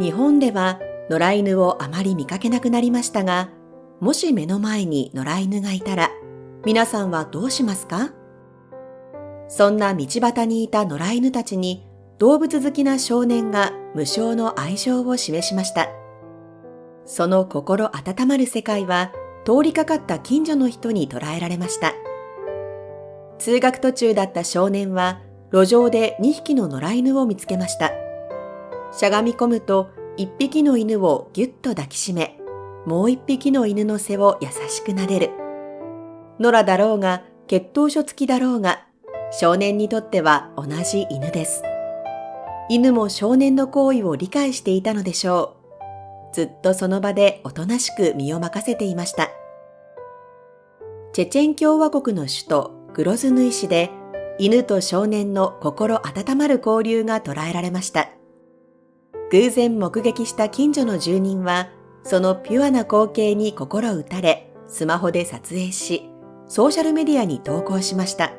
日本では野良犬をあまり見かけなくなりましたが、もし目の前に野良犬がいたら、皆さんはどうしますか？そんな道端にいた野良犬たちに、動物好きな少年が無償の愛情を示しました。その心温まる世界は、通りかかった近所の人に捉えられました。通学途中だった少年は、路上で2匹の野良犬を見つけました。しゃがみ込むと、1匹の犬をぎゅっと抱きしめ、もう1匹の犬の背を優しく撫でる。野良だろうが、血統書付きだろうが、少年にとっては同じ犬です。犬も少年の行為を理解していたのでしょう。ずっとその場でおとなしく身を任せていました。チェチェン共和国の首都グロズヌイ市で、犬と少年の心温まる交流が捉えられました。偶然目撃した近所の住人は、そのピュアな光景に心打たれ、スマホで撮影し、ソーシャルメディアに投稿しました。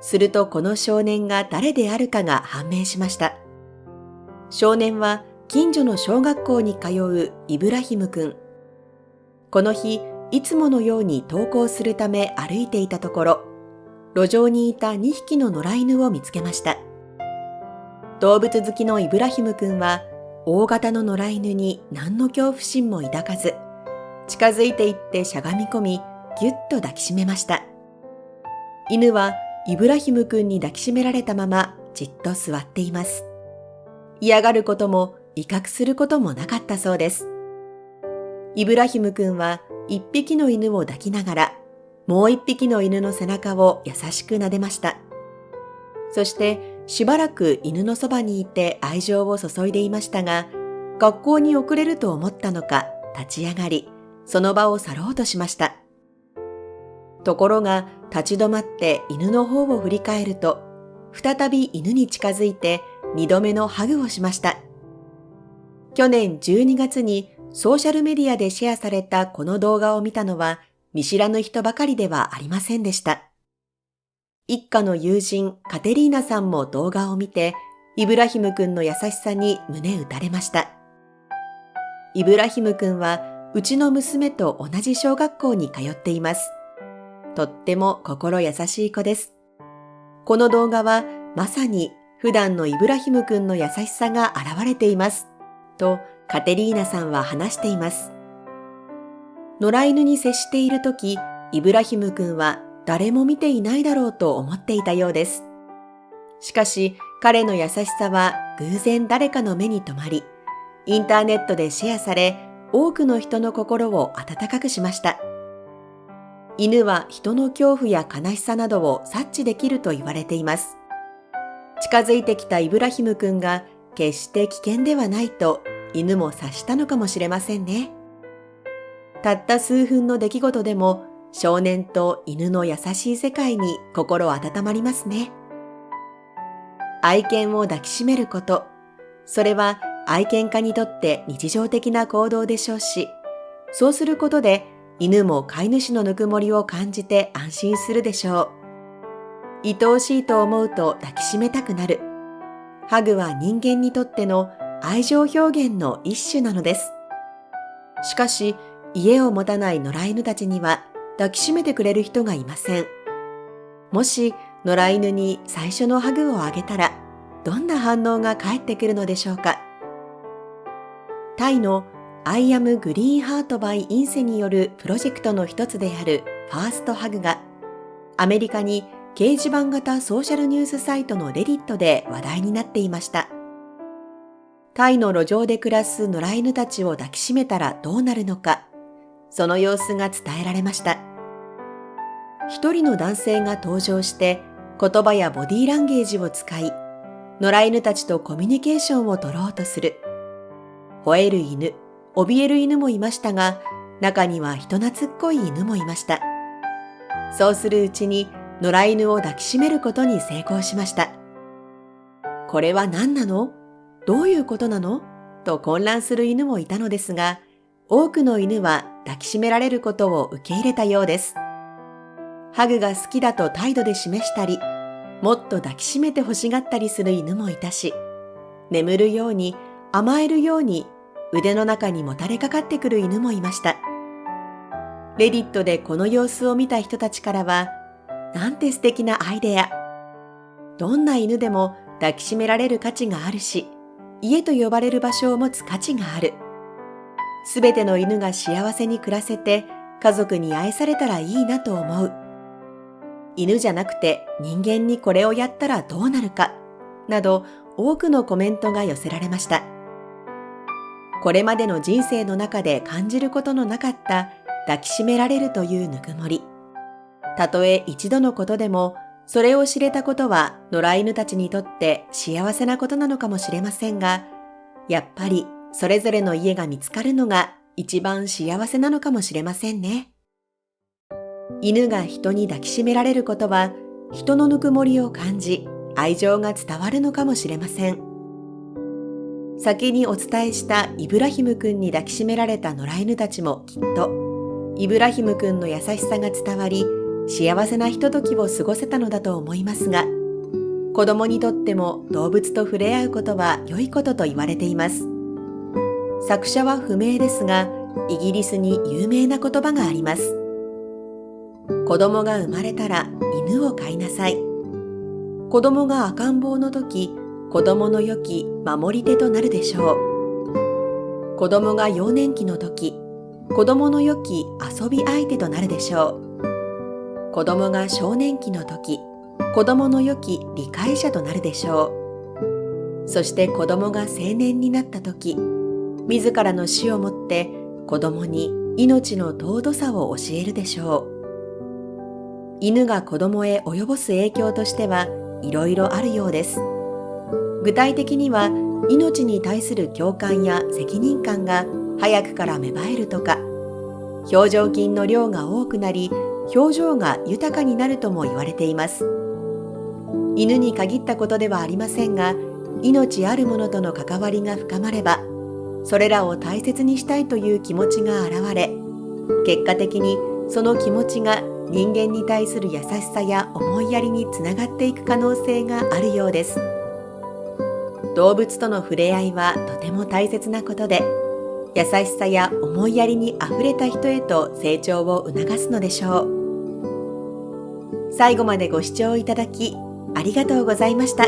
するとこの少年が誰であるかが判明しました。少年は近所の小学校に通うイブラヒム君。この日、いつものように登校するため歩いていたところ、路上にいた2匹の野良犬を見つけました。動物好きのイブラヒム君は、大型の野良犬に何の恐怖心も抱かず、近づいていってしゃがみ込み、ぎゅっと抱きしめました。犬はイブラヒム君に抱きしめられたままじっと座っています。嫌がることも威嚇することもなかったそうです。イブラヒム君は一匹の犬を抱きながら、もう一匹の犬の背中を優しく撫でました。そしてしばらく犬のそばにいて愛情を注いでいましたが、学校に遅れると思ったのか立ち上がり、その場を去ろうとしました。ところが立ち止まって犬の方を振り返ると、再び犬に近づいて2度目のハグをしました。去年12月にソーシャルメディアでシェアされたこの動画を見たのは見知らぬ人ばかりではありませんでした。一家の友人カテリーナさんも動画を見て、イブラヒム君の優しさに胸打たれました。イブラヒム君はうちの娘と同じ小学校に通っています。とっても心優しい子です。この動画はまさに普段のイブラヒム君の優しさが現れています。とカテリーナさんは話しています。野良犬に接しているとき、イブラヒム君は誰も見ていないだろうと思っていたようです。しかし彼の優しさは偶然誰かの目に留まり、インターネットでシェアされ、多くの人の心を温かくしました。犬は人の恐怖や悲しさなどを察知できると言われています。近づいてきたイブラヒム君が決して危険ではないと犬も察したのかもしれませんね。たった数分の出来事でも少年と犬の優しい世界に心温まりますね。愛犬を抱きしめること、それは愛犬家にとって日常的な行動でしょうし、そうすることで犬も飼い主のぬくもりを感じて安心するでしょう。愛おしいと思うと抱きしめたくなる。ハグは人間にとっての愛情表現の一種なのです。しかし、家を持たない野良犬たちには抱きしめてくれる人がいません。もし野良犬に最初のハグをあげたら、どんな反応が返ってくるのでしょうか。タイのI am Green Heart by INSEE によるプロジェクトの一つであるファーストハグが、アメリカに掲示板型ソーシャルニュースサイトのレディットで話題になっていました。タイの路上で暮らす野良犬たちを抱きしめたらどうなるのか、その様子が伝えられました。一人の男性が登場して言葉やボディーランゲージを使い、野良犬たちとコミュニケーションを取ろうとする。吠える犬、怯える犬もいましたが、中には人懐っこい犬もいました。そうするうちに野良犬を抱きしめることに成功しました。これは何なの？どういうことなの？と混乱する犬もいたのですが、多くの犬は抱きしめられることを受け入れたようです。ハグが好きだと態度で示したり、もっと抱きしめて欲しがったりする犬もいたし、眠るように甘えるように腕の中にもたれかかってくる犬もいました。レディットでこの様子を見た人たちからは、なんて素敵なアイデア。どんな犬でも抱きしめられる価値があるし、家と呼ばれる場所を持つ価値がある。すべての犬が幸せに暮らせて、家族に愛されたらいいなと思う。犬じゃなくて人間にこれをやったらどうなるか、など多くのコメントが寄せられました。これまでの人生の中で感じることのなかった抱きしめられるというぬくもり。たとえ一度のことでも、それを知れたことは野良犬たちにとって幸せなことなのかもしれませんが、やっぱりそれぞれの家が見つかるのが一番幸せなのかもしれませんね。犬が人に抱きしめられることは、人のぬくもりを感じ、愛情が伝わるのかもしれません。先にお伝えしたイブラヒム君に抱きしめられた野良犬たちもきっと、イブラヒム君の優しさが伝わり、幸せなひとときを過ごせたのだと思いますが、子供にとっても動物と触れ合うことは良いことと言われています。作者は不明ですが、イギリスに有名な言葉があります。子供が生まれたら犬を飼いなさい。子供が赤ん坊の時、子供の良き守り手となるでしょう。子供が幼年期の時、子供の良き遊び相手となるでしょう。子供が少年期の時、子供の良き理解者となるでしょう。そして子供が青年になった時、自らの死をもって子供に命の尊さを教えるでしょう。犬が子供へ及ぼす影響としてはいろいろあるようです。具体的には、命に対する共感や責任感が早くから芽生えるとか、表情筋の量が多くなり、表情が豊かになるとも言われています。犬に限ったことではありませんが、命あるものとの関わりが深まれば、それらを大切にしたいという気持ちが現れ、結果的にその気持ちが人間に対する優しさや思いやりにつながっていく可能性があるようです。動物との触れ合いはとても大切なことで、優しさや思いやりにあふれた人へと成長を促すのでしょう。最後までご視聴いただきありがとうございました。